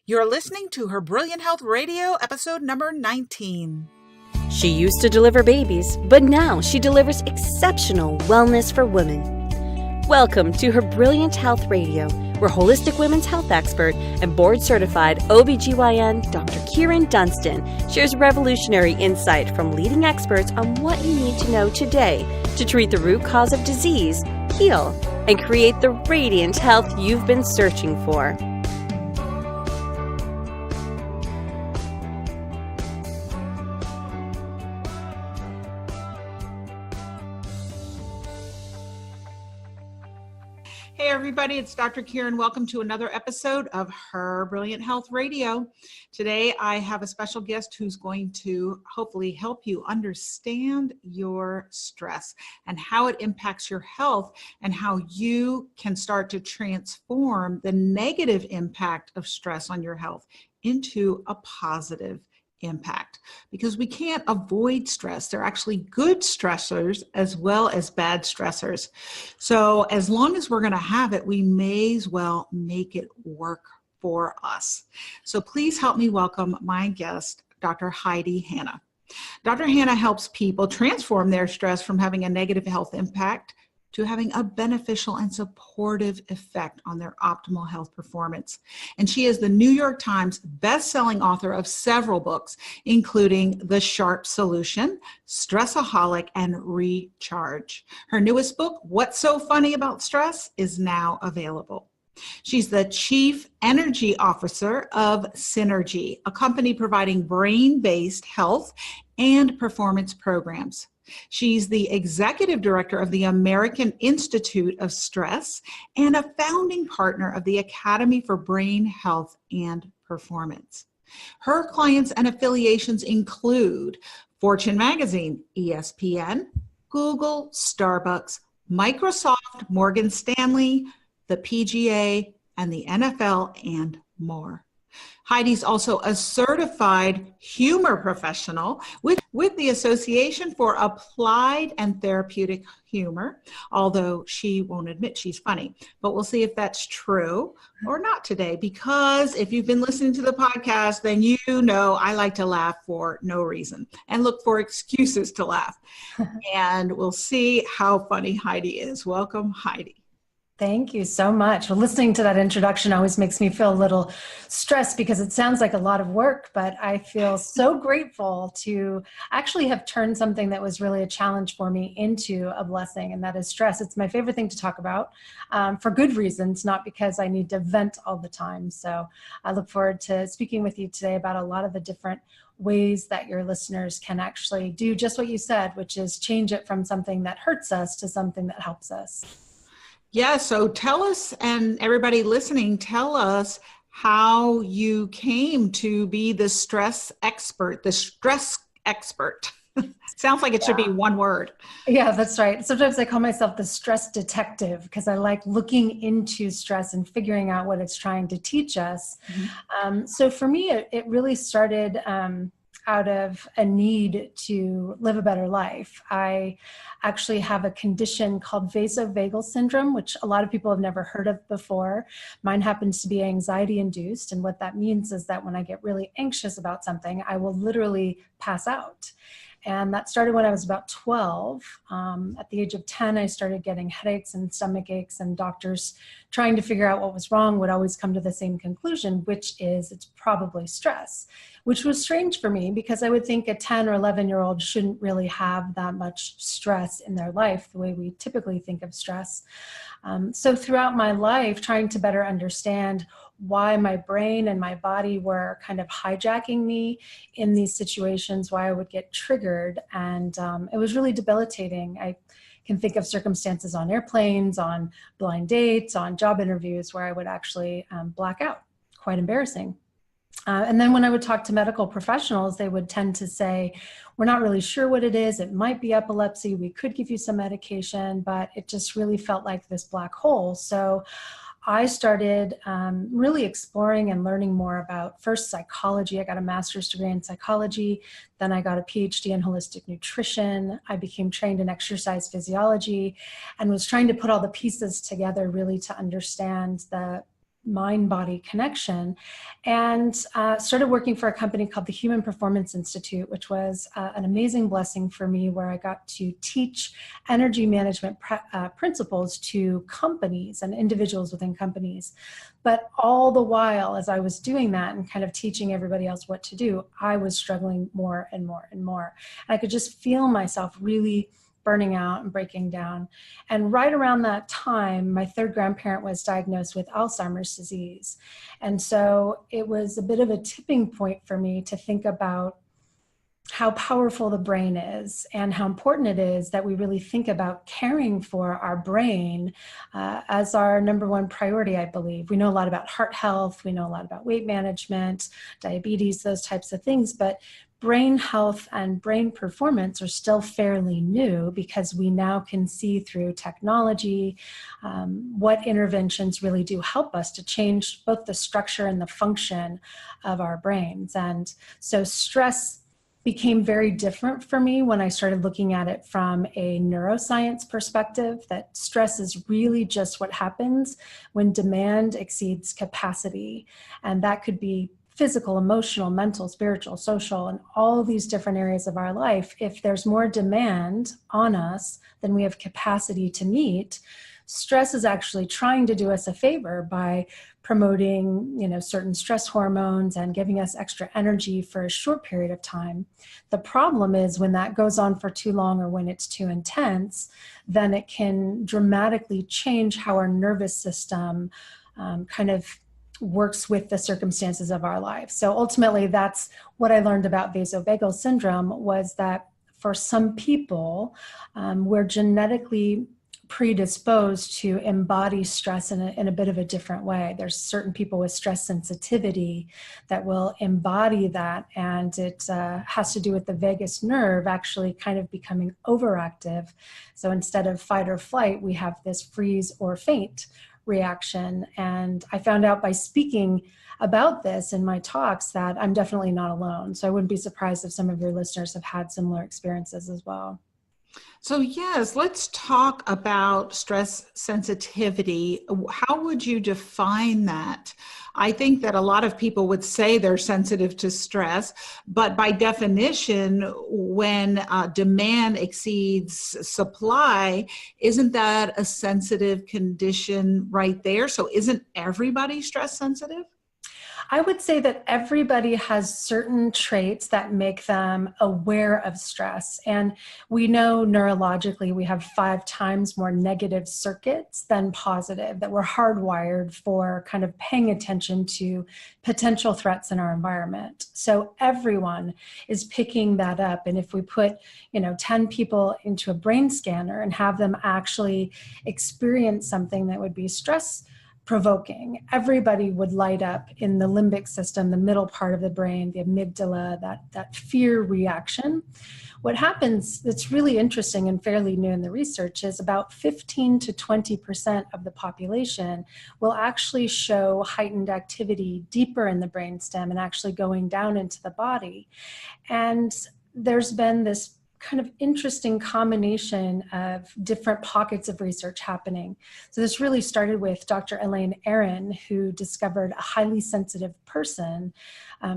You're listening to Her Brilliant Health Radio, episode number 19. She used to deliver babies, but now she delivers exceptional wellness for women. Welcome to Her Brilliant Health Radio, where holistic women's health expert and board-certified OBGYN Dr. Kieran Dunstan shares revolutionary insight from leading experts on what you need to know today to treat the root cause of disease, heal, and create the radiant health you've been searching for. Hey everybody, it's Dr. Kieran. Welcome to another episode of Her Brilliant Health Radio. Today I have a special guest who's going to hopefully help you understand your stress and how it impacts your health and how you can start to transform the negative impact of stress on your health into a positive impact, because we can't avoid stress. They're actually good stressors as well as bad stressors. So as long as we're going to have it, we may as well make it work for us. So please help me welcome my guest, Dr. Heidi Hanna. Dr. Hanna helps people transform their stress from having a negative health impact to having a beneficial and supportive effect on their optimal health performance. And she is the New York Times best-selling author of several books, including The Sharp Solution, Stressaholic, and Recharge. Her newest book, What's So Funny About Stress, is now available. She's the Chief Energy Officer of Synergy, a company providing brain-based health and performance programs. She's the executive director of the American Institute of Stress and a founding partner of the Academy for Brain Health and Performance. Her clients and affiliations include Fortune Magazine, ESPN, Google, Starbucks, Microsoft, Morgan Stanley, the PGA, and the NFL, and more. Heidi's also a certified humor professional with the Association for Applied and Therapeutic Humor, although she won't admit she's funny. But we'll see if that's true or not today, because if you've been listening to the podcast, then you know I like to laugh for no reason and look for excuses to laugh. And we'll see how funny Heidi is. Welcome, Heidi. Thank you so much. Well, listening to that introduction always makes me feel a little stressed because it sounds like a lot of work, but I feel so grateful to actually have turned something that was really a challenge for me into a blessing, and that is stress. It's my favorite thing to talk about for good reasons, not because I need to vent all the time. So I look forward to speaking with you today about a lot of the different ways that your listeners can actually do just what you said, which is change it from something that hurts us to something that helps us. Yeah, so tell us, and everybody listening, tell us how you came to be the stress expert, Sounds like it should be one word. Yeah, that's right. Sometimes I call myself the stress detective because I like looking into stress and figuring out what it's trying to teach us. Mm-hmm. So for me, it really started out of a need to live a better life. I actually have a condition called vasovagal syndrome, which a lot of people have never heard of before. Mine happens to be anxiety induced. And what that means is that when I get really anxious about something, I will literally pass out. And that started when I was about 12. At the age of 10, I started getting headaches and stomach aches, and doctors trying to figure out what was wrong would always come to the same conclusion, which is it's probably stress, which was strange for me because I would think a 10 or 11-year-old shouldn't really have that much stress in their life the way we typically think of stress. So throughout my life, trying to better understand why my brain and my body were kind of hijacking me in these situations, why I would get triggered. And it was really debilitating. I can think of circumstances on airplanes, on blind dates, on job interviews where I would actually black out. Quite embarrassing. And then when I would talk to medical professionals, they would tend to say, we're not really sure what it is. It might be epilepsy. We could give you some medication, but it just really felt like this black hole. So I started really exploring and learning more about first psychology. I got a master's degree in psychology. Then I got a PhD in holistic nutrition. I became trained in exercise physiology and was trying to put all the pieces together really to understand the mind-body connection, and started working for a company called the Human Performance Institute, which was an amazing blessing for me, where I got to teach energy management principles to companies and individuals within companies. But all the while, as I was doing that and kind of teaching everybody else what to do, I was struggling more and more and more. And I could just feel myself really burning out and breaking down. And right around that time, my third grandparent was diagnosed with Alzheimer's disease. And so it was a bit of a tipping point for me to think about how powerful the brain is and how important it is that we really think about caring for our brain as our number one priority, I believe. We know a lot about heart health, we know a lot about weight management, diabetes, those types of things, but brain health and brain performance are still fairly new, because we now can see through technology what interventions really do help us to change both the structure and the function of our brains. And so stress became very different for me when I started looking at it from a neuroscience perspective, that stress is really just what happens when demand exceeds capacity. And that could be physical, emotional, mental, spiritual, social, and all these different areas of our life. If there's more demand on us than we have capacity to meet, stress is actually trying to do us a favor by promoting, certain stress hormones and giving us extra energy for a short period of time. The problem is when that goes on for too long, or when it's too intense, then it can dramatically change how our nervous system kind of works with the circumstances of our life. So ultimately, that's what I learned about vasovagal syndrome, was that for some people, we're genetically predisposed to embody stress in a bit of a different way. There's certain people with stress sensitivity that will embody that, and it has to do with the vagus nerve actually kind of becoming overactive. So instead of fight or flight, we have this freeze or faint reaction. And I found out by speaking about this in my talks that I'm definitely not alone. So I wouldn't be surprised if some of your listeners have had similar experiences as well. So yes, let's talk about stress sensitivity. How would you define that? I think that a lot of people would say they're sensitive to stress, but by definition, when demand exceeds supply, isn't that a sensitive condition right there? So isn't everybody stress sensitive? I would say that everybody has certain traits that make them aware of stress. And we know neurologically we have 5 times more negative circuits than positive, that we're hardwired for kind of paying attention to potential threats in our environment. So everyone is picking that up. And if we put, 10 people into a brain scanner and have them actually experience something that would be stress provoking, everybody would light up in the limbic system, the middle part of the brain, the amygdala, that fear reaction. What happens that's really interesting and fairly new in the research is about 15 to 20% of the population will actually show heightened activity deeper in the brainstem and actually going down into the body. And there's been this kind of interesting combination of different pockets of research happening. So this really started with Dr. Elaine Aron, who discovered a highly sensitive person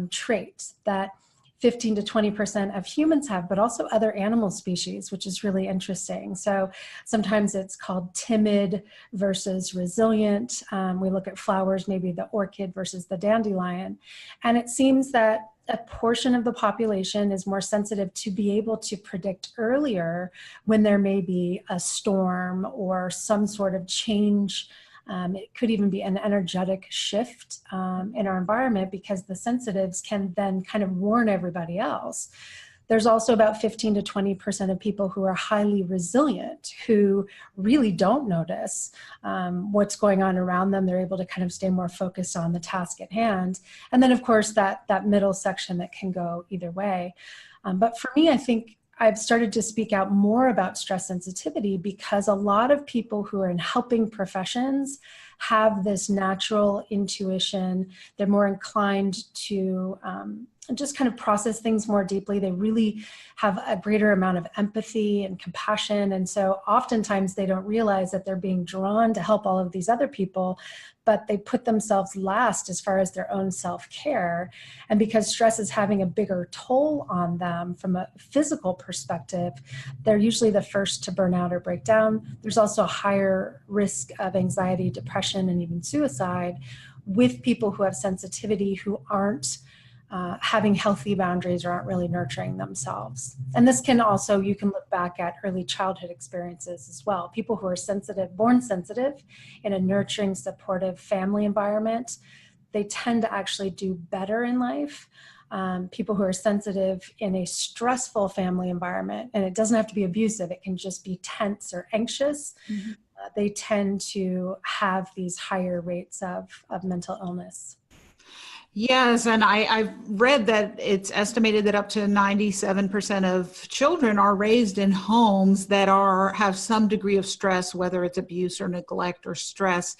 trait that 15 to 20% of humans have, but also other animal species, which is really interesting. So sometimes it's called timid versus resilient. We look at flowers, maybe the orchid versus the dandelion. And it seems that a portion of the population is more sensitive to be able to predict earlier when there may be a storm or some sort of change. It could even be an energetic shift in our environment, because the sensitives can then kind of warn everybody else. There's also about 15 to 20% of people who are highly resilient, who really don't notice what's going on around them. They're able to kind of stay more focused on the task at hand. And then, of course, that middle section that can go either way. But for me, I think I've started to speak out more about stress sensitivity because a lot of people who are in helping professions have this natural intuition. They're more inclined to just kind of process things more deeply. They really have a greater amount of empathy and compassion. And so oftentimes they don't realize that they're being drawn to help all of these other people, but they put themselves last as far as their own self-care. And because stress is having a bigger toll on them from a physical perspective, they're usually the first to burn out or break down. There's also a higher risk of anxiety, depression, and even suicide with people who have sensitivity who aren't having healthy boundaries or aren't really nurturing themselves. And this can also, you can look back at early childhood experiences as well. People who are sensitive, born sensitive in a nurturing, supportive family environment, they tend to actually do better in life. People who are sensitive in a stressful family environment, and it doesn't have to be abusive, it can just be tense or anxious, they tend to have these higher rates of mental illness. Yes, and I've read that it's estimated that up to 97% of children are raised in homes that have some degree of stress, whether it's abuse or neglect or stress.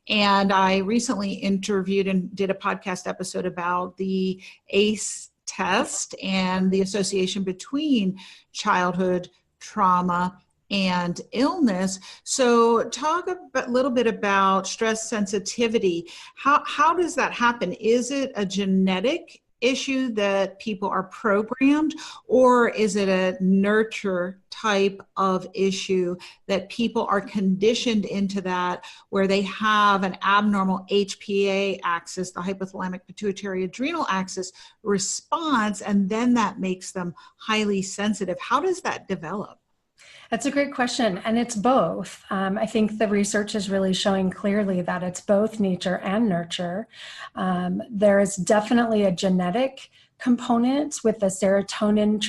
And I recently interviewed and did a podcast episode about the ACE test and the association between childhood trauma and illness. So talk a little bit about stress sensitivity. How does that happen? Is it a genetic issue that people are programmed, or is it a nurture type of issue that people are conditioned into that, where they have an abnormal HPA axis, the hypothalamic pituitary adrenal axis response, and then that makes them highly sensitive? How does that develop? That's a great question. And it's both. I think the research is really showing clearly that it's both nature and nurture. There is definitely a genetic component with the serotonin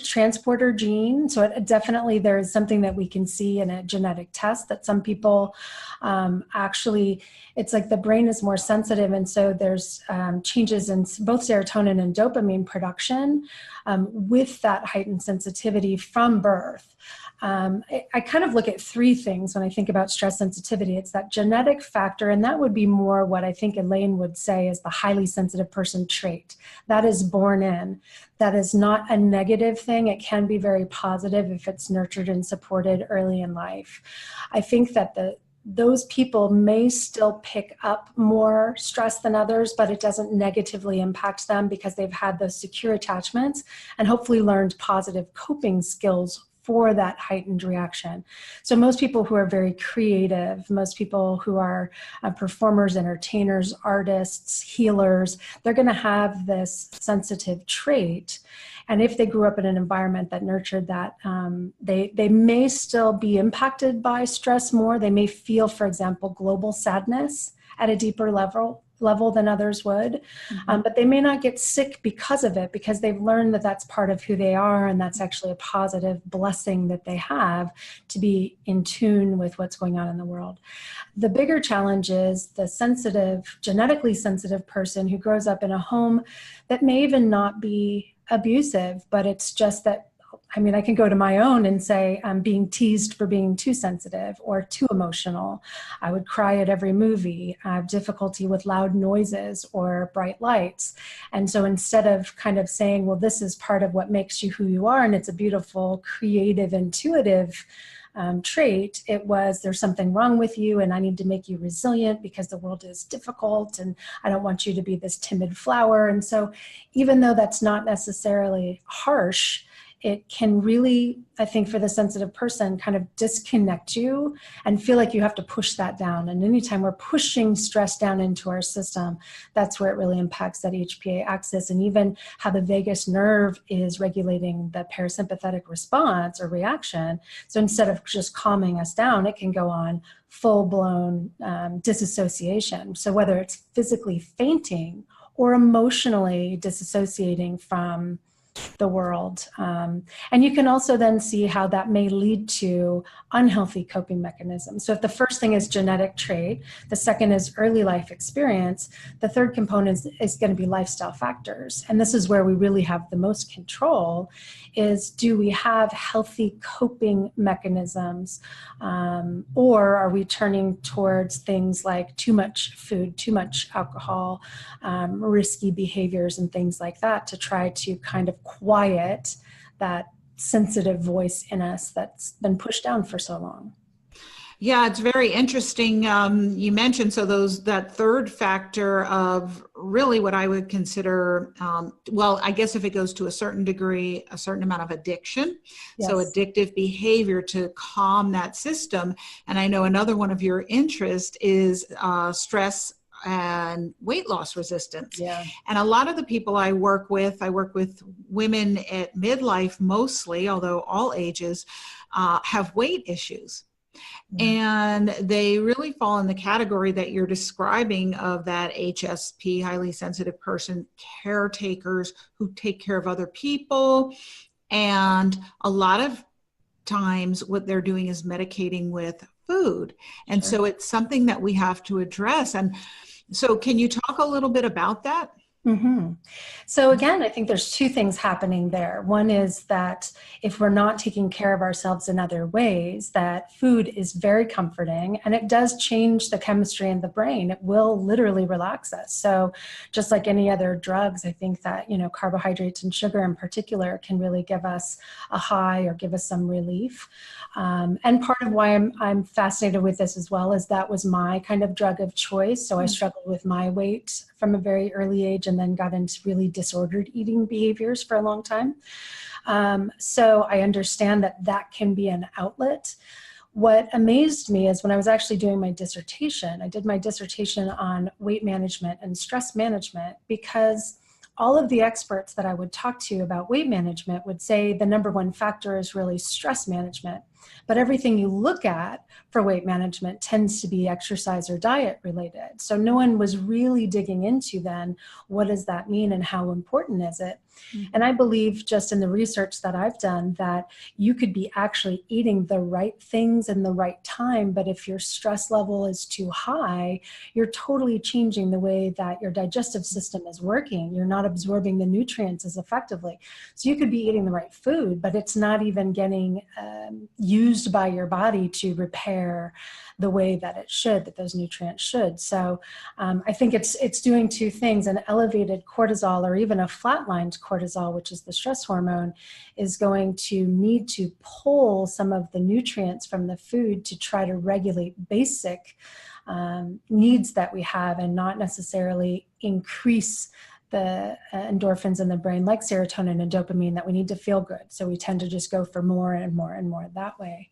transporter gene. So definitely there is something that we can see in a genetic test that some people actually, it's like the brain is more sensitive. And so there's changes in both serotonin and dopamine production with that heightened sensitivity from birth. I kind of look at three things when I think about stress sensitivity. It's that genetic factor, and that would be more what I think Elaine would say is the highly sensitive person trait. That is born in. That is not a negative thing. It can be very positive if it's nurtured and supported early in life. I think that those people may still pick up more stress than others, but it doesn't negatively impact them because they've had those secure attachments and hopefully learned positive coping skills for that heightened reaction. So most people who are very creative, most people who are performers, entertainers, artists, healers, they're going to have this sensitive trait. And if they grew up in an environment that nurtured that, they may still be impacted by stress more. They may feel, for example, global sadness at a deeper level than others would, but they may not get sick because of it, because they've learned that that's part of who they are, and that's actually a positive blessing that they have to be in tune with what's going on in the world. The bigger challenge is the sensitive, genetically sensitive person who grows up in a home that may even not be abusive, but it's just that, I mean, I can go to my own and say I'm being teased for being too sensitive or too emotional. I would cry at every movie. I have difficulty with loud noises or bright lights. And so instead of kind of saying, well, this is part of what makes you who you are, and it's a beautiful, creative, intuitive trait, it was, there's something wrong with you and I need to make you resilient because the world is difficult and I don't want you to be this timid flower. And so even though that's not necessarily harsh, it can really, I think, for the sensitive person, kind of disconnect you and feel like you have to push that down. And anytime we're pushing stress down into our system, that's where it really impacts that HPA axis, and even how the vagus nerve is regulating the parasympathetic response or reaction. So instead of just calming us down, it can go on full-blown disassociation. So whether it's physically fainting or emotionally disassociating from the world. And you can also then see how that may lead to unhealthy coping mechanisms. So if the first thing is genetic trait, the second is early life experience, the third component is going to be lifestyle factors. And this is where we really have the most control, is do we have healthy coping mechanisms, or are we turning towards things like too much food, too much alcohol, risky behaviors and things like that to try to kind of quiet that sensitive voice in us that's been pushed down for so long. Yeah, it's very interesting. You mentioned that third factor of really what I would consider, well, I guess if it goes to a certain degree, a certain amount of addiction, Yes. So addictive behavior to calm that system. And I know another one of your interests is stress and weight loss resistance. Yeah. And a lot of the people I work with women at midlife mostly, although all ages, have weight issues. And they really fall in the category that you're describing of that HSP, highly sensitive person, caretakers who take care of other people. And a lot of times what they're doing is medicating with food. And Sure. So it's something that we have to address. And so can you talk a little bit about that? Mm-hmm. So again, I think there's two things happening there. One is that if we're not taking care of ourselves in other ways, that food is very comforting and it does change the chemistry in the brain. It will literally relax us. So just like any other drugs, I think that, carbohydrates and sugar in particular can really give us a high or give us some relief. And part of why I'm fascinated with this as well is that was my kind of drug of choice. So I struggled with my weight from a very early age and then got into really disordered eating behaviors for a long time. So I understand that can be an outlet. What amazed me is when I was actually doing my dissertation, I did my dissertation on weight management and stress management, because all of the experts that I would talk to about weight management would say the number one factor is really stress management. But everything you look at for weight management tends to be exercise or diet related. So no one was really digging into then, what does that mean and how important is it? Mm-hmm. And I believe just in the research that I've done that you could be actually eating the right things in the right time, but if your stress level is too high, you're totally changing the way that your digestive system is working. You're not absorbing the nutrients as effectively. So you could be eating the right food, but it's not even getting used by your body to repair the way that it should, that those nutrients should. So I think it's doing two things. An elevated cortisol or even a flatlined cortisol, which is the stress hormone, is going to need to pull some of the nutrients from the food to try to regulate basic needs that we have and not necessarily increase the endorphins in the brain, like serotonin and dopamine, that we need to feel good. So we tend to just go for more and more and more that way.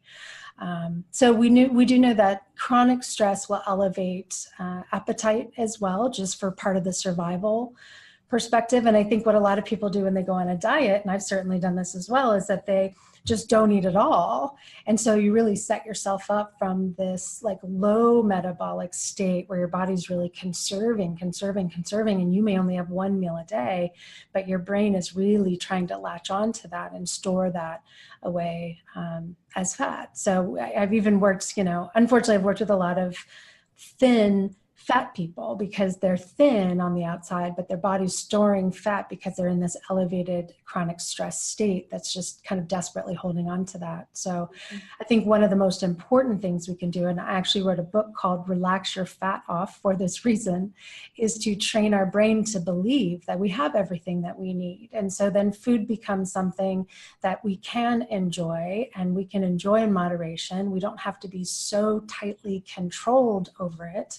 So we do know that chronic stress will elevate appetite as well, just for part of the survival perspective. And I think what a lot of people do when they go on a diet, and I've certainly done this as well, is that they just don't eat at all. And so you really set yourself up from this like low metabolic state where your body's really conserving, and you may only have one meal a day, but your brain is really trying to latch on to that and store that away as fat. So I've even worked, unfortunately I've worked with a lot of thin fat people because they're thin on the outside, but their body's storing fat because they're in this elevated chronic stress state that's just kind of desperately holding on to that. So I think one of the most important things we can do, and I actually wrote a book called Relax Your Fat Off for this reason, is to train our brain to believe that we have everything that we need. And so then food becomes something that we can enjoy, and we can enjoy in moderation. We don't have to be so tightly controlled over it.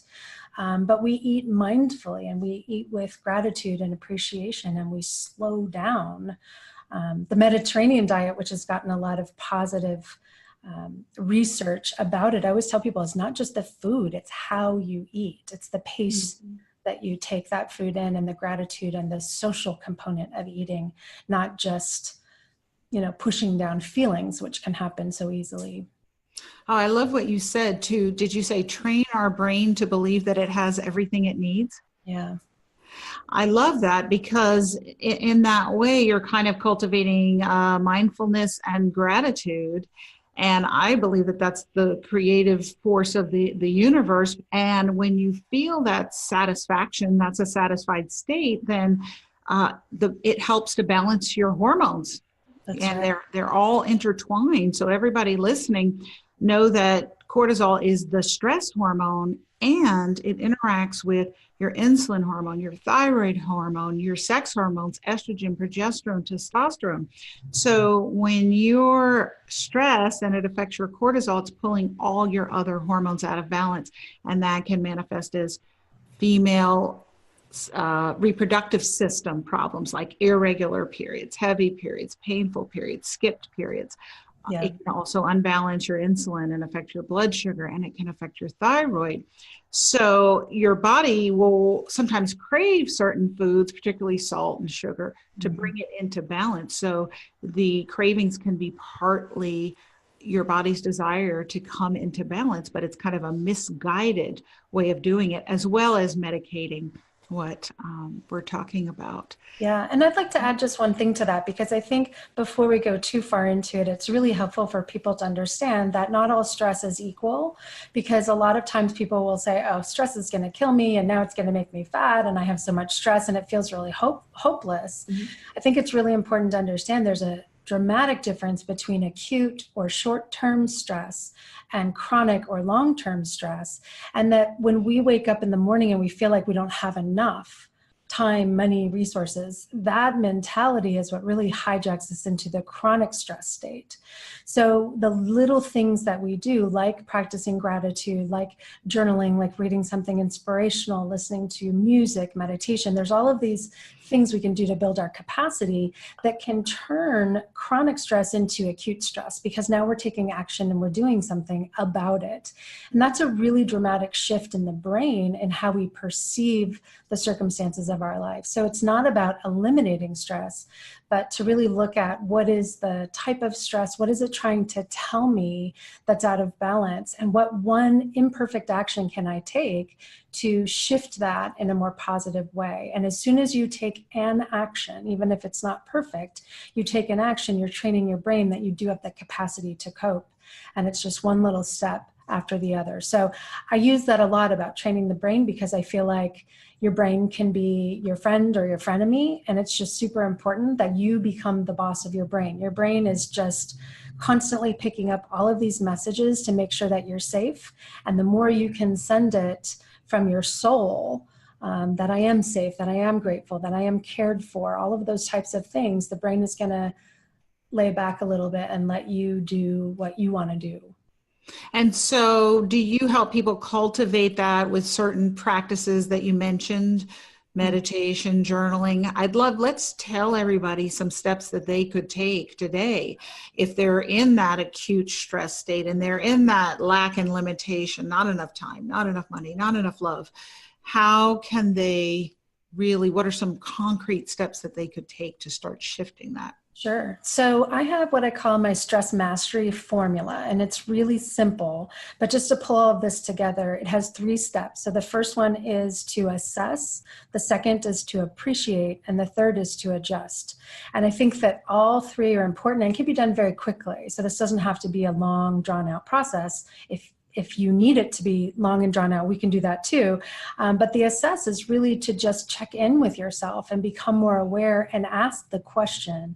But we eat mindfully and we eat with gratitude and appreciation, and we slow down. The Mediterranean diet, which has gotten a lot of positive research about it, I always tell people it's not just the food, it's how you eat. It's the pace that you take that food in, and the gratitude and the social component of eating, not just, pushing down feelings, which can happen so easily. Oh, I love what you said too. Did you say train our brain to believe that it has everything it needs? Yeah. I love that because in that way, you're kind of cultivating mindfulness and gratitude. And I believe that that's the creative force of the universe. And when you feel that satisfaction, that's a satisfied state, then it helps to balance your hormones. That's And right. they're all intertwined. So everybody listening, know that cortisol is the stress hormone, and it interacts with your insulin hormone, your thyroid hormone, your sex hormones, estrogen, progesterone, testosterone. So when you're stressed and it affects your cortisol, it's pulling all your other hormones out of balance. And that can manifest as female reproductive system problems like irregular periods, heavy periods, painful periods, skipped periods. Yeah. It can also unbalance your insulin and affect your blood sugar, and it can affect your thyroid. So your body will sometimes crave certain foods, particularly salt and sugar, to bring it into balance. So the cravings can be partly your body's desire to come into balance, but it's kind of a misguided way of doing it, as well as medicating what we're talking about. Yeah, and I'd like to add just one thing to that, because I think before we go too far into it, it's really helpful for people to understand that not all stress is equal, because a lot of times people will say, oh, stress is going to kill me, and now it's going to make me fat, and I have so much stress, and it feels really hopeless. Mm-hmm. I think it's really important to understand there's a dramatic difference between acute or short-term stress and chronic or long-term stress. And that when we wake up in the morning and we feel like we don't have enough time, money, resources, that mentality is what really hijacks us into the chronic stress state. So the little things that we do, like practicing gratitude, like journaling, like reading something inspirational, listening to music, meditation, there's all of these things we can do to build our capacity that can turn chronic stress into acute stress, because now we're taking action and we're doing something about it. And that's a really dramatic shift in the brain and how we perceive the circumstances of our life. So it's not about eliminating stress, but to really look at what is the type of stress, what is it trying to tell me that's out of balance, and what one imperfect action can I take to shift that in a more positive way. And as soon as you take an action, even if it's not perfect, you take an action, you're training your brain that you do have the capacity to cope. And it's just one little step after the other. So I use that a lot about training the brain, because I feel like your brain can be your friend or your frenemy. And it's just super important that you become the boss of your brain. Your brain is just constantly picking up all of these messages to make sure that you're safe. And the more you can send it from your soul, that I am safe, that I am grateful, that I am cared for, all of those types of things, the brain is going to lay back a little bit and let you do what you want to do. And so do you help people cultivate that with certain practices that you mentioned, meditation, journaling? Let's tell everybody some steps that they could take today if they're in that acute stress state and they're in that lack and limitation, not enough time, not enough money, not enough love. How can they really, what are some concrete steps that they could take to start shifting that? Sure. So I have what I call my stress mastery formula, and it's really simple, but just to pull all of this together, it has 3 steps. So the first one is to assess, the second is to appreciate, and the third is to adjust. And I think that all 3 are important and can be done very quickly. So this doesn't have to be a long, drawn out process. If you need it to be long and drawn out, we can do that too. But the assess is really to just check in with yourself and become more aware and ask the question,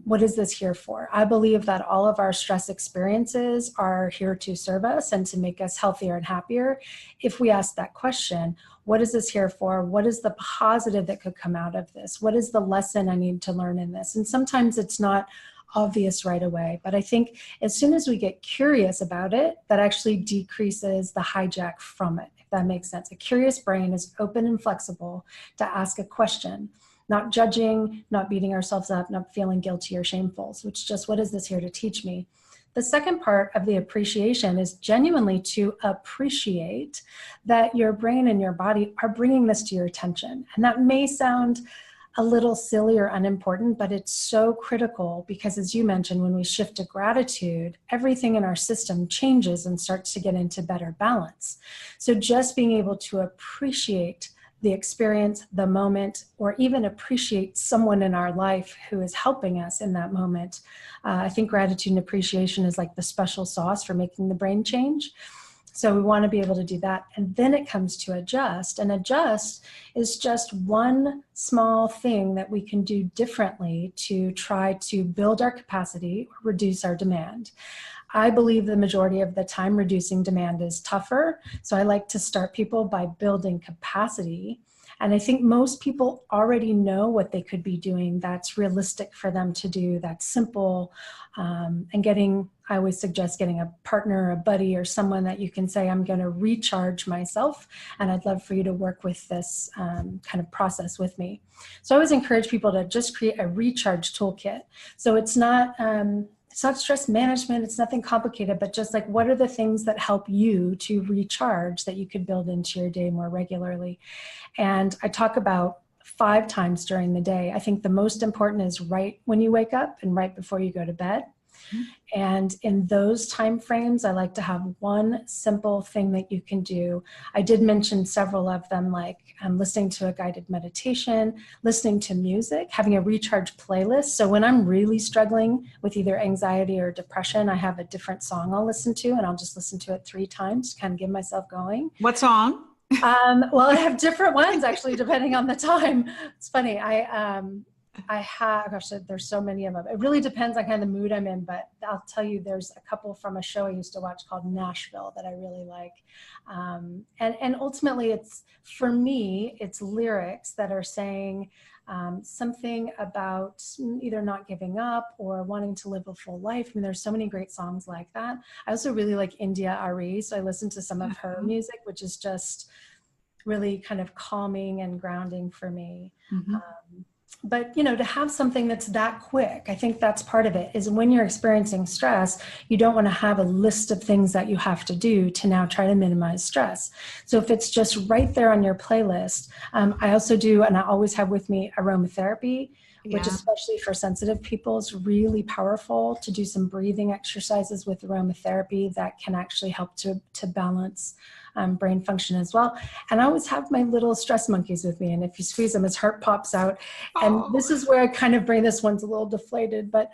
what is this here for? I believe that all of our stress experiences are here to serve us and to make us healthier and happier. If we ask that question, what is this here for? What is the positive that could come out of this? What is the lesson I need to learn in this? And sometimes it's not obvious right away. But I think as soon as we get curious about it, that actually decreases the hijack from it, if that makes sense. A curious brain is open and flexible to ask a question, not judging, not beating ourselves up, not feeling guilty or shameful. So it's just, what is this here to teach me? The second part of the appreciation is genuinely to appreciate that your brain and your body are bringing this to your attention. And that may sound a little silly or unimportant, but it's so critical, because as you mentioned, when we shift to gratitude, everything in our system changes and starts to get into better balance. So just being able to appreciate the experience, the moment, or even appreciate someone in our life who is helping us in that moment. I think gratitude and appreciation is like the special sauce for making the brain change. So we want to be able to do that. And then it comes to adjust. And adjust is just one small thing that we can do differently to try to build our capacity or reduce our demand. I believe the majority of the time reducing demand is tougher. So I like to start people by building capacity. And I think most people already know what they could be doing that's realistic for them to do, that's simple. I always suggest getting a partner, a buddy, or someone that you can say, I'm going to recharge myself, and I'd love for you to work with this kind of process with me. So I always encourage people to just create a recharge toolkit. So it's not stress management, it's nothing complicated, but just like, what are the things that help you to recharge that you could build into your day more regularly? And I talk about 5 times during the day. I think the most important is right when you wake up and right before you go to bed. And in those time frames, I like to have one simple thing that you can do. I did mention several of them, like listening to a guided meditation, listening to music, having a recharge playlist. So when I'm really struggling with either anxiety or depression, I have a different song I'll listen to, and I'll just listen to it 3 times to kind of get myself going. What song? Well, I have different ones actually, depending on the time. It's funny. There's so many of them. It really depends on kind of the mood I'm in, but I'll tell you, there's a couple from a show I used to watch called Nashville that I really like. And ultimately for me, it's lyrics that are saying something about either not giving up or wanting to live a full life. I mean, there's so many great songs like that. I also really like India Ari. So I listen to some of her music, which is just really kind of calming and grounding for me. Mm-hmm. But, to have something that's that quick, I think that's part of it, is when you're experiencing stress, you don't want to have a list of things that you have to do to now try to minimize stress. So if it's just right there on your playlist, I also do, and I always have with me, aromatherapy, which especially for sensitive people is really powerful, to do some breathing exercises with aromatherapy that can actually help to balance brain function as well. And I always have my little stress monkeys with me, and if you squeeze them, his heart pops out. And this is where I kind of bring, this one's a little deflated, but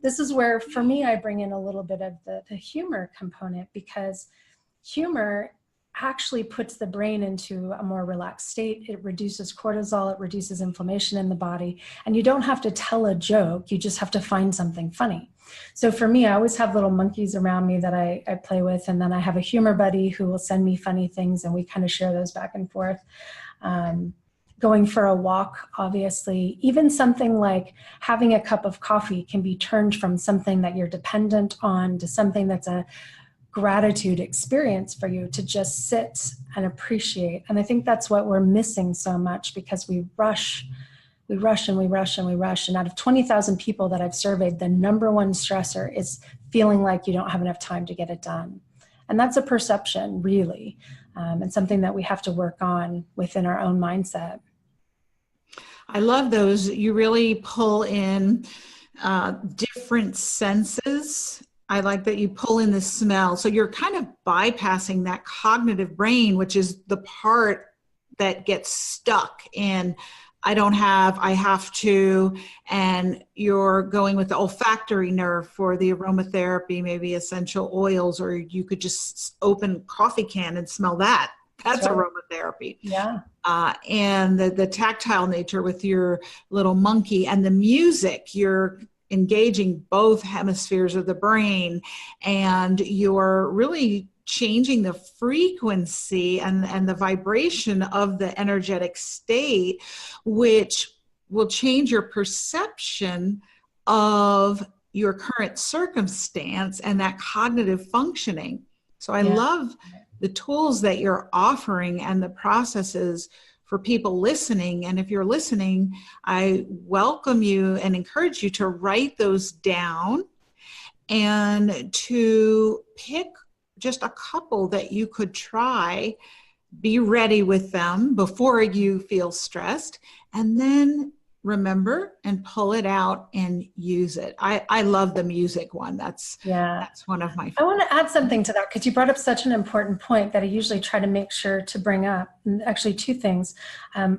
this is where, for me, I bring in a little bit of the humor component, because humor actually puts the brain into a more relaxed state. It reduces cortisol, it reduces inflammation in the body, and you don't have to tell a joke, you just have to find something funny. So for me, I always have little monkeys around me that I play with, and then I have a humor buddy who will send me funny things, and we kind of share those back and forth. Going for a walk, obviously, even something like having a cup of coffee can be turned from something that you're dependent on to something that's a gratitude experience for you, to just sit and appreciate. And I think that's what we're missing so much, because we rush. And out of 20,000 people that I've surveyed, the number one stressor is feeling like you don't have enough time to get it done. And that's a perception, really, and something that we have to work on within our own mindset. I love those. You really pull in different senses. I like that you pull in the smell. So you're kind of bypassing that cognitive brain, which is the part that gets stuck in, I have to, and you're going with the olfactory nerve for the aromatherapy, maybe essential oils, or you could just open a coffee can and smell that. That's right. Aromatherapy. Yeah. And the tactile nature with your little monkey, and the music, you're engaging both hemispheres of the brain, and you're really changing the frequency and the vibration of the energetic state, which will change your perception of your current circumstance and that cognitive functioning. So I love the tools that you're offering and the processes for people listening. And if you're listening, I welcome you and encourage you to write those down and to pick just a couple that you could try, be ready with them before you feel stressed, and then remember and pull it out and use it. I love the music one. That's one of my favorites. I want to add something to that because you brought up such an important point that I usually try to make sure to bring up. And actually, two things.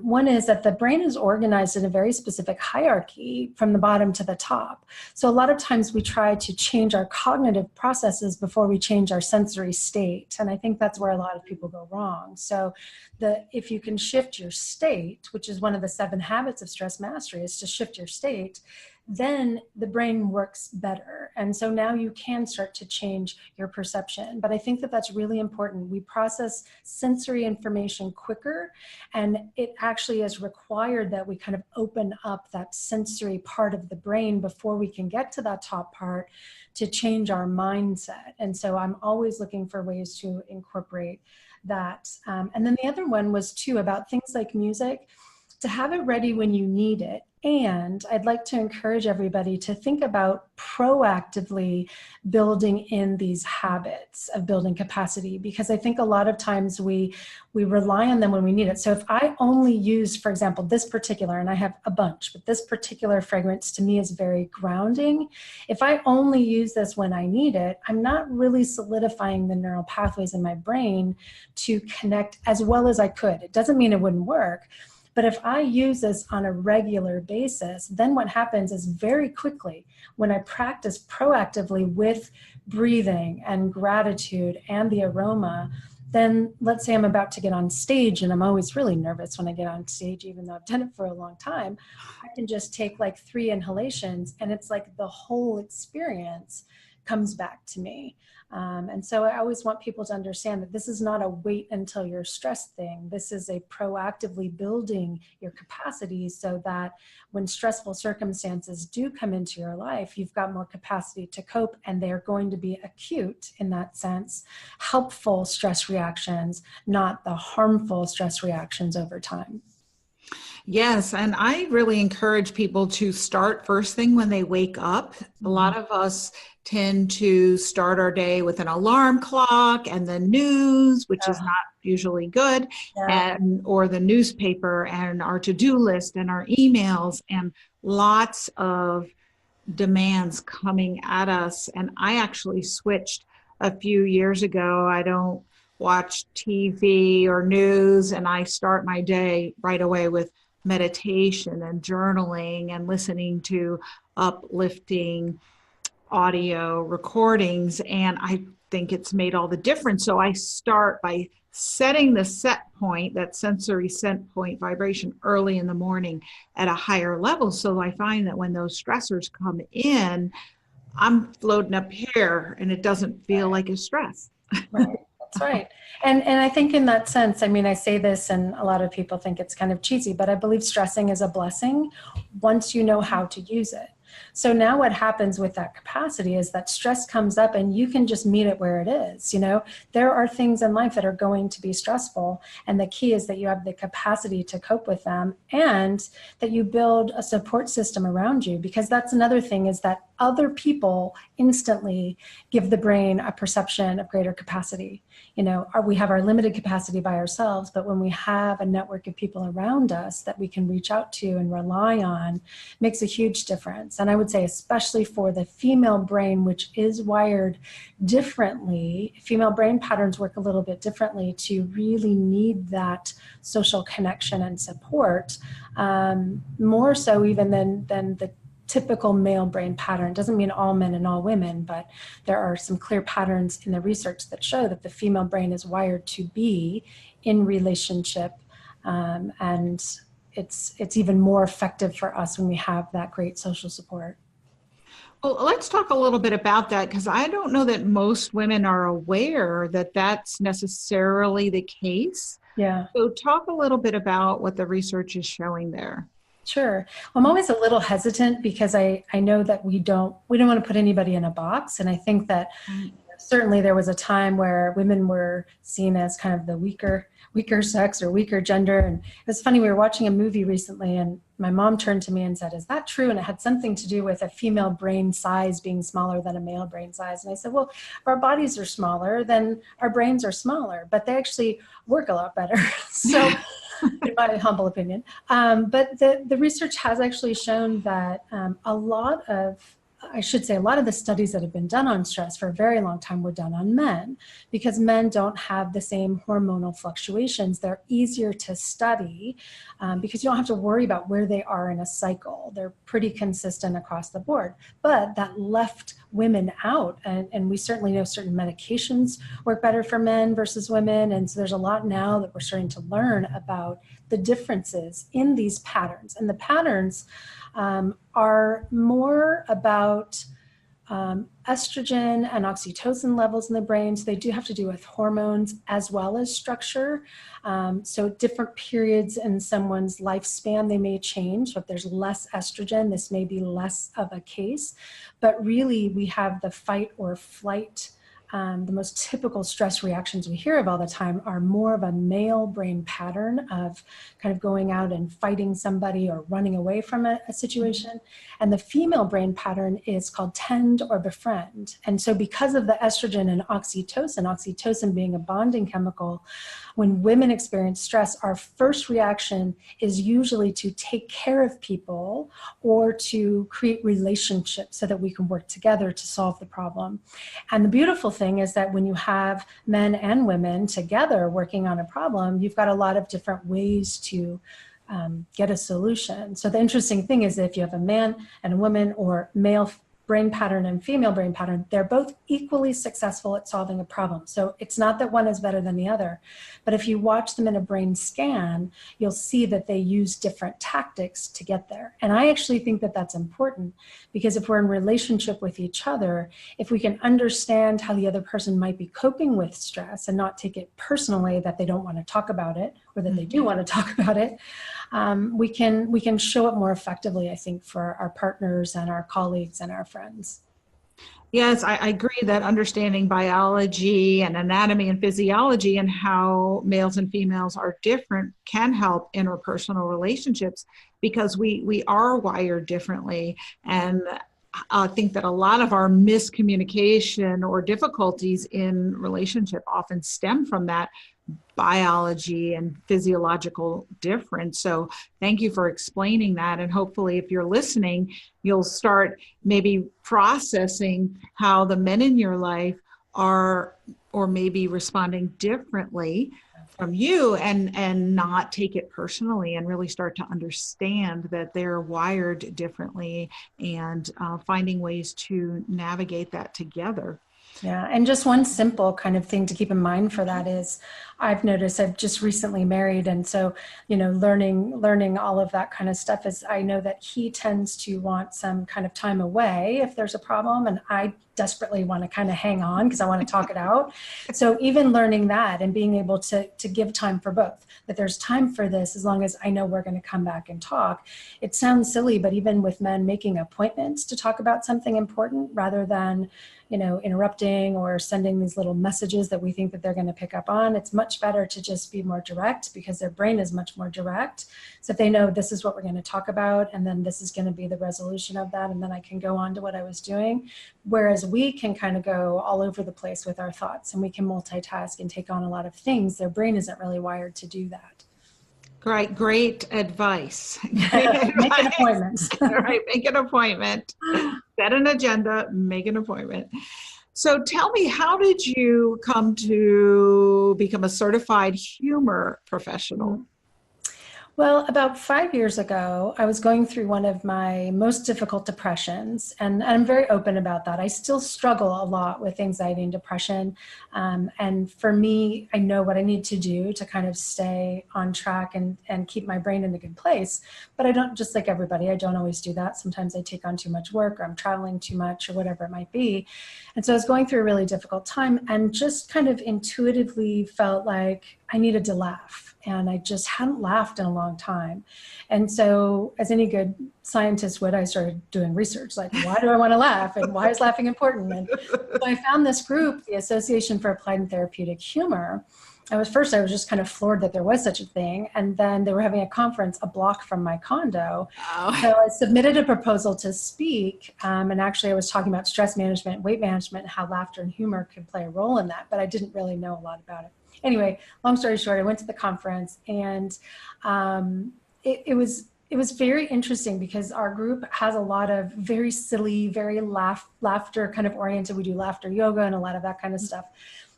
One is that the brain is organized in a very specific hierarchy from the bottom to the top. So a lot of times we try to change our cognitive processes before we change our sensory state. And I think that's where a lot of people go wrong. So if you can shift your state, which is one of the 7 habits of stress mastery, is to shift your state, then the brain works better. And so now you can start to change your perception. But I think that that's really important. We process sensory information quicker, and it actually is required that we kind of open up that sensory part of the brain before we can get to that top part to change our mindset. And so I'm always looking for ways to incorporate that. And then the other one was too about things like music, to have it ready when you need it. And I'd like to encourage everybody to think about proactively building in these habits of building capacity, because I think a lot of times we rely on them when we need it. So if I only use, for example, this particular, and I have a bunch, but this particular fragrance to me is very grounding. If I only use this when I need it, I'm not really solidifying the neural pathways in my brain to connect as well as I could. It doesn't mean it wouldn't work. But if I use this on a regular basis, then what happens is very quickly, when I practice proactively with breathing and gratitude and the aroma, then let's say I'm about to get on stage, and I'm always really nervous when I get on stage, even though I've done it for a long time. I can just take like 3 inhalations, and it's like the whole experience comes back to me. And so I always want people to understand that this is not a wait until you're stressed thing. This is a proactively building your capacity so that when stressful circumstances do come into your life, you've got more capacity to cope, and they're going to be acute in that sense, helpful stress reactions, not the harmful stress reactions over time. Yes, and I really encourage people to start first thing when they wake up. A lot of us tend to start our day with an alarm clock and the news, which is not usually good, or the newspaper and our to-do list and our emails and lots of demands coming at us. And I actually switched a few years ago. I don't watch TV or news, and I start my day right away with meditation and journaling and listening to uplifting audio recordings. And I think it's made all the difference. So I start by setting the set point, that sensory set point vibration early in the morning at a higher level. So I find that when those stressors come in, I'm floating up here and it doesn't feel like a stress. Right. That's right. And I think in that sense, I mean, I say this and a lot of people think it's kind of cheesy, but I believe stressing is a blessing once you know how to use it. So now what happens with that capacity is that stress comes up and you can just meet it where it is. You know, there are things in life that are going to be stressful. And the key is that you have the capacity to cope with them and that you build a support system around you, because that's another thing, is that other people instantly give the brain a perception of greater capacity. You know, we have our limited capacity by ourselves, but when we have a network of people around us that we can reach out to and rely on, makes a huge difference. And I would say, especially for the female brain, which is wired differently, female brain patterns work a little bit differently to really need that social connection and support, more so even than the typical male brain pattern. Doesn't mean all men and all women, but there are some clear patterns in the research that show that the female brain is wired to be in relationship, and it's even more effective for us when we have that great social support. Well, let's talk a little bit about that, because I don't know that most women are aware that that's necessarily the case. Yeah. So talk a little bit about what the research is showing there. Sure. I'm always a little hesitant because I know that we don't want to put anybody in a box. And I think that certainly there was a time where women were seen as kind of the weaker sex or weaker gender. And it was funny, we were watching a movie recently and my mom turned to me and said, "Is that true?" And it had something to do with a female brain size being smaller than a male brain size. And I said, well, if our bodies are smaller, then our brains are smaller, but they actually work a lot better. So in my humble opinion. But the research has actually shown that a lot of the studies that have been done on stress for a very long time were done on men, because men don't have the same hormonal fluctuations. They're easier to study because you don't have to worry about where they are in a cycle. They're pretty consistent across the board. But that left women out, and we certainly know certain medications work better for men versus women. And so there's a lot now that we're starting to learn about the differences in these patterns. And the patterns are more about estrogen and oxytocin levels in the brain. So they do have to do with hormones as well as structure. So different periods in someone's lifespan, they may change. So if there's less estrogen, this may be less of a case. But really, we have the fight or flight. The most typical stress reactions we hear of all the time are more of a male brain pattern of kind of going out and fighting somebody or running away from a situation. And the female brain pattern is called tend or befriend. And so because of the estrogen and oxytocin being a bonding chemical, when women experience stress, our first reaction is usually to take care of people or to create relationships so that we can work together to solve the problem. And the beautiful thing is that when you have men and women together working on a problem, you've got a lot of different ways to get a solution. So the interesting thing is that if you have a man and a woman, or male brain pattern and female brain pattern, they're both equally successful at solving a problem. So it's not that one is better than the other, but if you watch them in a brain scan, you'll see that they use different tactics to get there. And I actually think that that's important, because if we're in relationship with each other, if we can understand how the other person might be coping with stress and not take it personally that they don't want to talk about it, or that they do want to talk about it, we can show up more effectively, I think, for our partners and our colleagues and our friends. Yes, I agree that understanding biology and anatomy and physiology and how males and females are different can help interpersonal relationships, because we are wired differently. And I think that a lot of our miscommunication or difficulties in relationship often stem from that biology and physiological difference. So thank you for explaining that. And hopefully, if you're listening, you'll start maybe processing how the men in your life are, or maybe responding differently from you, and not take it personally, and really start to understand that they're wired differently, and finding ways to navigate that together. Yeah, and just one simple kind of thing to keep in mind for that is, I've noticed I've just recently married, and so, learning all of that kind of stuff is, I know that he tends to want some kind of time away if there's a problem, and I desperately want to kind of hang on because I want to talk it out. So even learning that and being able to give time for both, that there's time for this as long as I know we're going to come back and talk. It sounds silly, but even with men making appointments to talk about something important rather than interrupting or sending these little messages that we think that they're going to pick up on, it's much better to just be more direct, because their brain is much more direct. So if they know this is what we're going to talk about, and then this is going to be the resolution of that, and then I can go on to what I was doing. Whereas we can kind of go all over the place with our thoughts, and we can multitask and take on a lot of things. Their brain isn't really wired to do that. Great advice. Make an appointment. All right, make an appointment. Set an agenda, make an appointment. So tell me, how did you come to become a certified humor professional? Well, about 5 years ago, I was going through one of my most difficult depressions, and I'm very open about that. I still struggle a lot with anxiety and depression. And for me, I know what I need to do to kind of stay on track and keep my brain in a good place. But I don't, just like everybody, I don't always do that. Sometimes I take on too much work, or I'm traveling too much, or whatever it might be. And so I was going through a really difficult time, and just kind of intuitively felt like I needed to laugh. And I just hadn't laughed in a long time. And so, as any good scientist would, I started doing research, like, why do I want to laugh? And why is laughing important? And so I found this group, the Association for Applied and Therapeutic Humor. I was just kind of floored that there was such a thing. And then they were having a conference a block from my condo. Oh. So I submitted a proposal to speak. And actually I was talking about stress management, weight management, and how laughter and humor could play a role in that, but I didn't really know a lot about it. Anyway, long story short, I went to the conference, and it was very interesting because our group has a lot of very silly, very laughter kind of oriented. We do laughter yoga and a lot of that kind of stuff.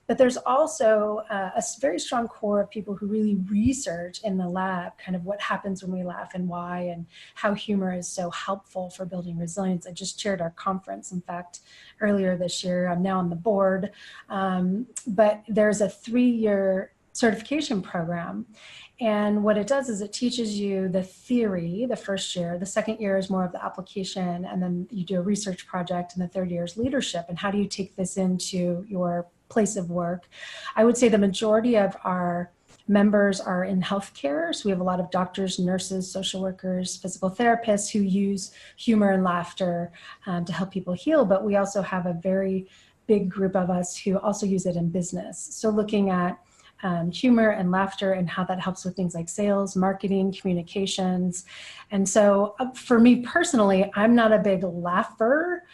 But there's also a very strong core of people who really research in the lab kind of what happens when we laugh and why, and how humor is so helpful for building resilience. I just chaired our conference, in fact, earlier this year. I'm now on the board. But there's a 3-year certification program. And what it does is it teaches you the theory the first year. The second year is more of the application, and then you do a research project, and the third year is leadership. And how do you take this into your place of work? I would say the majority of our members are in healthcare. So we have a lot of doctors, nurses, social workers, physical therapists who use humor and laughter to help people heal. But we also have a very big group of us who also use it in business. So looking at humor and laughter and how that helps with things like sales, marketing, communications. And so for me personally, I'm not a big laugher,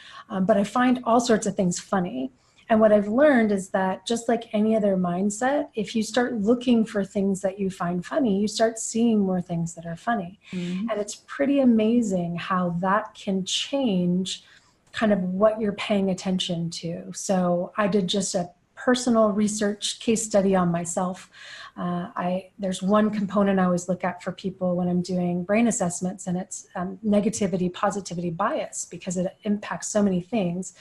but I find all sorts of things funny. And what I've learned is that just like any other mindset, if you start looking for things that you find funny, you start seeing more things that are funny. Mm-hmm. And it's pretty amazing how that can change kind of what you're paying attention to. So I did just a personal research case study on myself. There's one component I always look at for people when I'm doing brain assessments, and it's negativity, positivity bias, because it impacts so many things.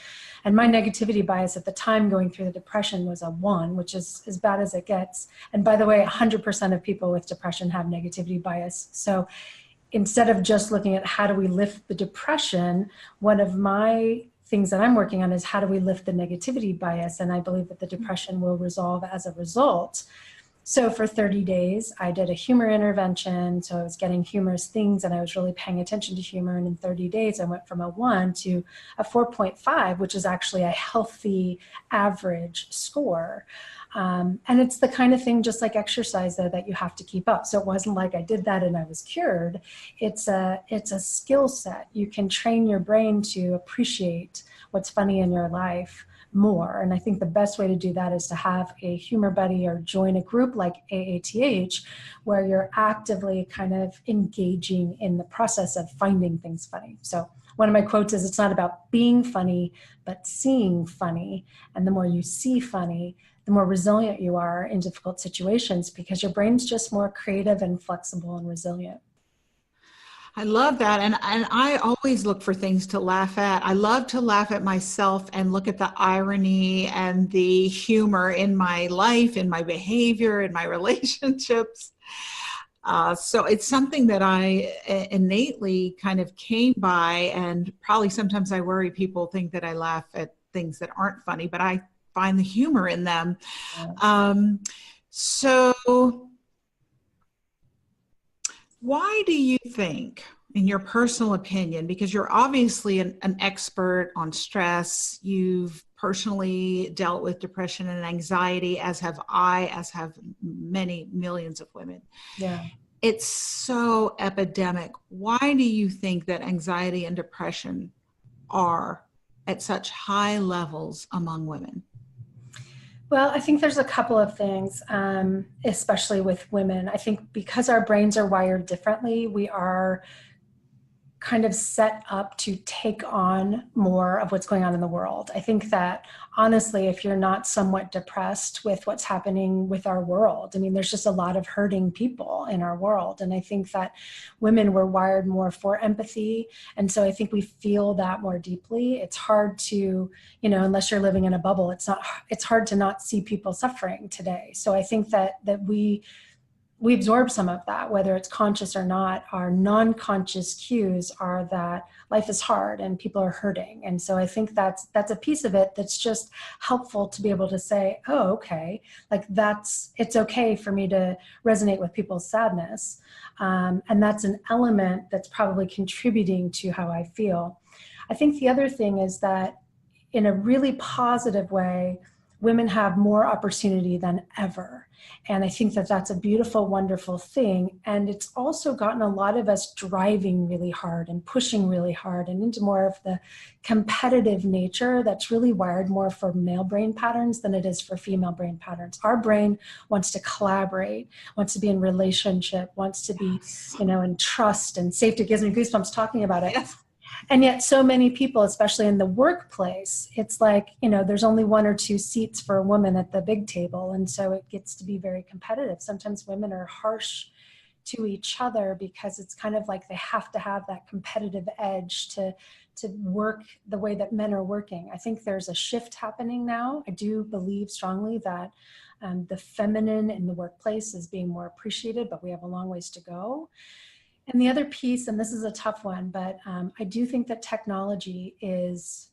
And my negativity bias at the time going through the depression was a 1, which is as bad as it gets. And by the way, 100% of people with depression have negativity bias. So instead of just looking at how do we lift the depression, one of my things that I'm working on is how do we lift the negativity bias? And I believe that the depression will resolve as a result. So for 30 days, I did a humor intervention. So I was getting humorous things, and I was really paying attention to humor. And in 30 days, I went from a 1 to a 4.5, which is actually a healthy average score. And it's the kind of thing, just like exercise, though, that you have to keep up. So it wasn't like I did that and I was cured. It's a skill set. You can train your brain to appreciate what's funny in your life more. And I think the best way to do that is to have a humor buddy or join a group like AATH, where you're actively kind of engaging in the process of finding things funny. So one of my quotes is, it's not about being funny, but seeing funny. And the more you see funny, the more resilient you are in difficult situations, because your brain's just more creative and flexible and resilient. I love that. And I always look for things to laugh at. I love to laugh at myself and look at the irony and the humor in my life, in my behavior, in my relationships. So it's something that I innately kind of came by, and probably sometimes I worry people think that I laugh at things that aren't funny, but I find the humor in them. So why do you think, in your personal opinion, because you're obviously an expert on stress, you've personally dealt with depression and anxiety, as have I, as have many millions of women. Yeah. It's so epidemic. Why do you think that anxiety and depression are at such high levels among women? Well, I think there's a couple of things, especially with women. I think because our brains are wired differently, we are kind of set up to take on more of what's going on in the world. I think that honestly, if you're not somewhat depressed with what's happening with our world, I mean, there's just a lot of hurting people in our world. And I think that women were wired more for empathy. And so I think we feel that more deeply. It's hard to, unless you're living in a bubble, it's hard to not see people suffering today. So I think that we absorb some of that, whether it's conscious or not. Our non-conscious cues are that life is hard and people are hurting. And so I think that's a piece of it that's just helpful to be able to say, oh, okay, like it's okay for me to resonate with people's sadness. And that's an element that's probably contributing to how I feel. I think the other thing is that in a really positive way, women have more opportunity than ever. And I think that that's a beautiful, wonderful thing. And it's also gotten a lot of us driving really hard and pushing really hard and into more of the competitive nature that's really wired more for male brain patterns than it is for female brain patterns. Our brain wants to collaborate, wants to be in relationship, wants to be, in trust and safety. It gives me goosebumps talking about it. Yes. And yet so many people, especially in the workplace, it's like, there's only one or two seats for a woman at the big table. And so it gets to be very competitive. Sometimes women are harsh to each other because it's kind of like they have to have that competitive edge to work the way that men are working. I think there's a shift happening now. I do believe strongly that the feminine in the workplace is being more appreciated, but we have a long ways to go. And the other piece, and this is a tough one, but I do think that technology is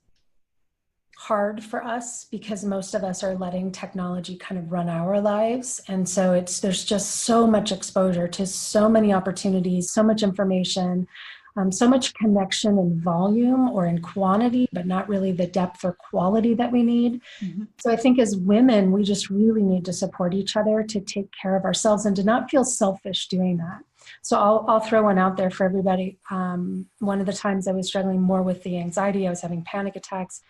hard for us because most of us are letting technology kind of run our lives. And so there's just so much exposure to so many opportunities, so much information, so much connection in volume or in quantity, but not really the depth or quality that we need. Mm-hmm. So I think as women, we just really need to support each other to take care of ourselves and to not feel selfish doing that. So I'll throw one out there for everybody. One of the times I was struggling more with the anxiety, I was having panic attacks,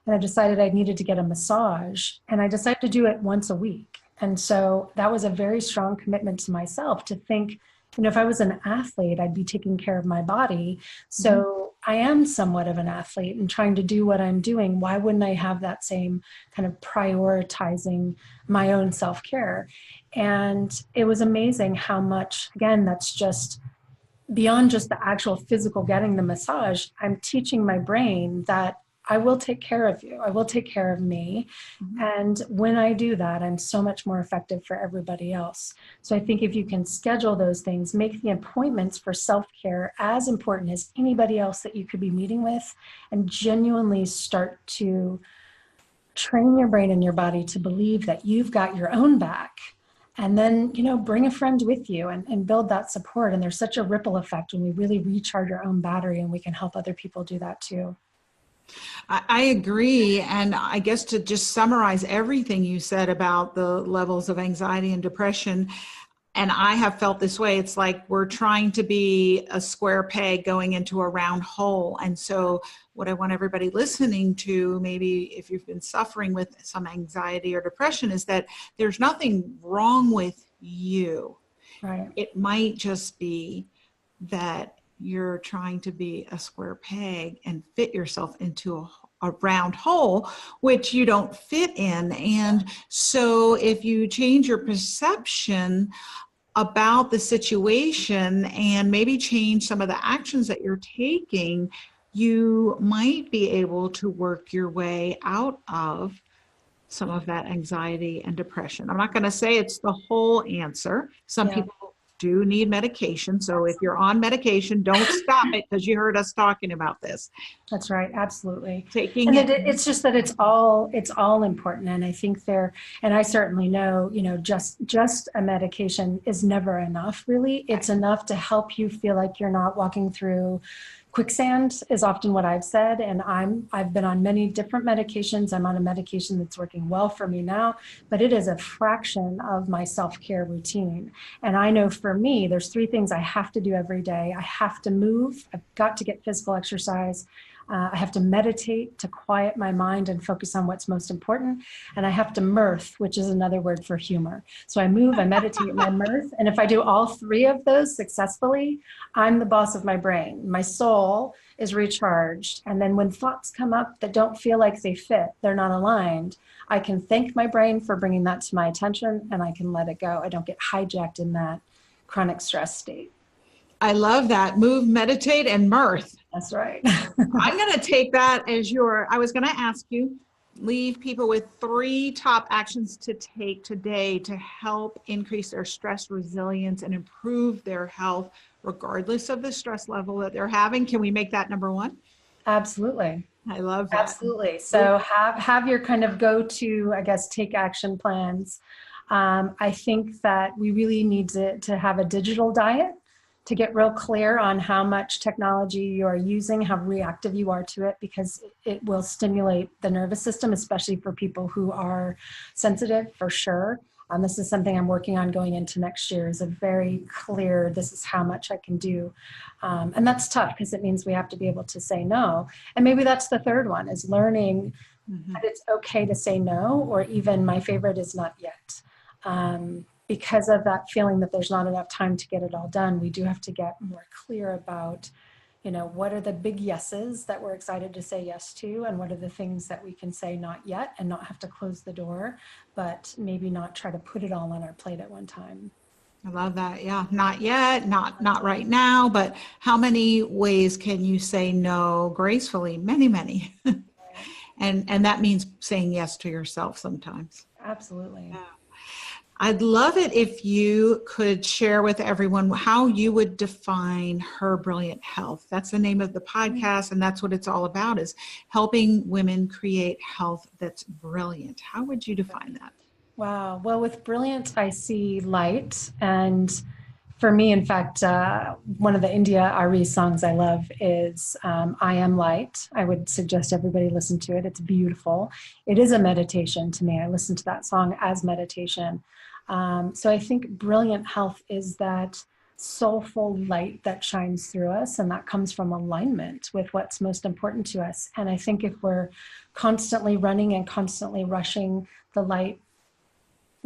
and I decided I needed to get a massage, and I decided to do it once a week. And so that was a very strong commitment to myself to think, if I was an athlete, I'd be taking care of my body. So I am somewhat of an athlete and trying to do what I'm doing. Why wouldn't I have that same kind of prioritizing my own self-care? And it was amazing how much, again, that's just beyond just the actual physical getting the massage. I'm teaching my brain that I will take care of you. I will take care of me. Mm-hmm. And when I do that, I'm so much more effective for everybody else. So I think if you can schedule those things, make the appointments for self-care as important as anybody else that you could be meeting with, and genuinely start to train your brain and your body to believe that you've got your own back. And then, bring a friend with you and build that support. And there's such a ripple effect when we really recharge our own battery, and we can help other people do that too. I agree. And I guess to just summarize everything you said about the levels of anxiety and depression, and I have felt this way, it's like we're trying to be a square peg going into a round hole. And so what I want everybody listening to, maybe if you've been suffering with some anxiety or depression, is that there's nothing wrong with you. Right. It might just be that you're trying to be a square peg and fit yourself into a round hole, which you don't fit in. And so if you change your perception about the situation and maybe change some of the actions that you're taking, you might be able to work your way out of some of that anxiety and depression. I'm not going to say it's the whole answer. Some people do need medication. So if you're on medication, don't stop it because you heard us talking about this. That's right. Absolutely. It's just that it's all important. And I think and I certainly know, just a medication is never enough, really. It's enough to help you feel like you're not walking through quicksand, is often what I've said. And I've been on many different medications. I'm on a medication that's working well for me now, but it is a fraction of my self-care routine. And I know for me, there's 3 things I have to do every day. I have to move. I've got to get physical exercise. I have to meditate to quiet my mind and focus on what's most important. And I have to mirth, which is another word for humor. So I move, I meditate, and I mirth. And if I do all 3 of those successfully, I'm the boss of my brain. My soul is recharged. And then when thoughts come up that don't feel like they fit, they're not aligned, I can thank my brain for bringing that to my attention, and I can let it go. I don't get hijacked in that chronic stress state. I love that. Move, meditate, and mirth. That's right. I'm going to take that as I was going to ask you, leave people with 3 top actions to take today to help increase their stress resilience and improve their health, regardless of the stress level that they're having. Can we make that number 1? Absolutely. I love that. Absolutely. So have your kind of go-to, I guess, take action plans. I think that we really need to have a digital diet to get real clear on how much technology you are using, how reactive you are to it, because it will stimulate the nervous system, especially for people who are sensitive, for sure. This is something I'm working on going into next year, is a very clear, this is how much I can do. And that's tough because it means we have to be able to say no. And maybe that's the third one, is learning that it's okay to say no, or even my favorite is not yet. Because of that feeling that there's not enough time to get it all done, we do have to get more clear about, what are the big yeses that we're excited to say yes to, and what are the things that we can say not yet and not have to close the door, but maybe not try to put it all on our plate at one time. I love that. Yeah. Not yet, not right now, but how many ways can you say no gracefully? Many, many. And that means saying yes to yourself sometimes. Absolutely. Yeah. I'd love it if you could share with everyone how you would define Her Brilliant Health. That's the name of the podcast, and that's what it's all about, is helping women create health that's brilliant. How would you define that? Wow. Well, with brilliant, I see light. And for me, in fact, one of the India Ari songs I love is I Am Light. I would suggest everybody listen to it. It's beautiful. It is a meditation to me. I listen to that song as meditation. So I think brilliant health is that soulful light that shines through us, and that comes from alignment with what's most important to us. And I think if we're constantly running and constantly rushing, the light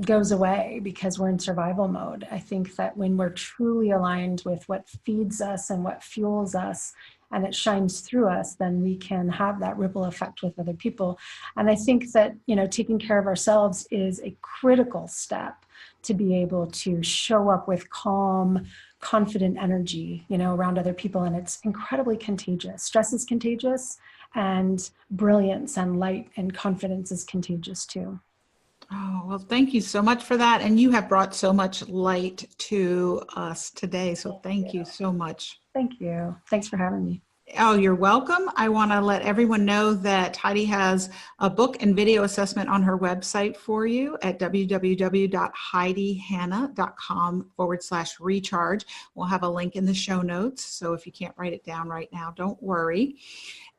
goes away because we're in survival mode. I think that when we're truly aligned with what feeds us and what fuels us, and it shines through us, then we can have that ripple effect with other people. And I think that, taking care of ourselves is a critical step to be able to show up with calm, confident energy, around other people. And it's incredibly contagious. Stress is contagious, and brilliance and light and confidence is contagious too. Oh, well, thank you so much for that. And you have brought so much light to us today. So thank you so much. Thank you. Thanks for having me. Oh, you're welcome. I want to let everyone know that Heidi has a book and video assessment on her website for you at www.heidihanna.com/recharge. We'll have a link in the show notes. So if you can't write it down right now, don't worry.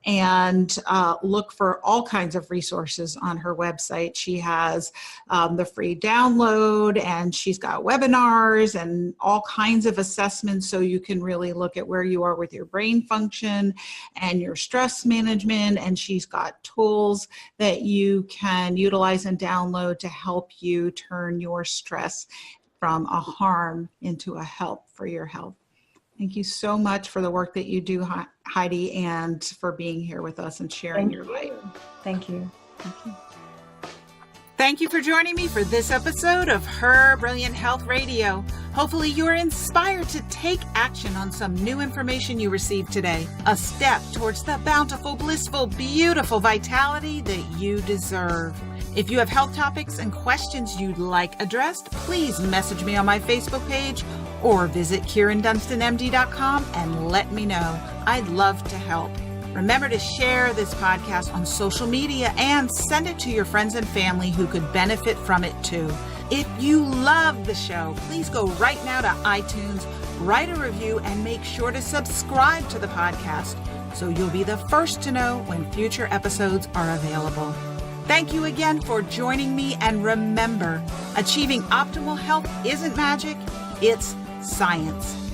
And look for all kinds of resources on her website. She has the free download, and she's got webinars and all kinds of assessments, so you can really look at where you are with your brain function and your stress management. And she's got tools that you can utilize and download to help you turn your stress from a harm into a help for your health. Thank you so much for the work that you do, Heidi, and for being here with us and sharing your light. Thank you. Thank you. Thank you for joining me for this episode of Her Brilliant Health Radio. Hopefully you're inspired to take action on some new information you received today. A step towards the bountiful, blissful, beautiful vitality that you deserve. If you have health topics and questions you'd like addressed, please message me on my Facebook page or visit KieranDunstonMD.com and let me know. I'd love to help. Remember to share this podcast on social media and send it to your friends and family who could benefit from it too. If you love the show, please go right now to iTunes, write a review, and make sure to subscribe to the podcast so you'll be the first to know when future episodes are available. Thank you again for joining me, and remember, achieving optimal health isn't magic, it's science.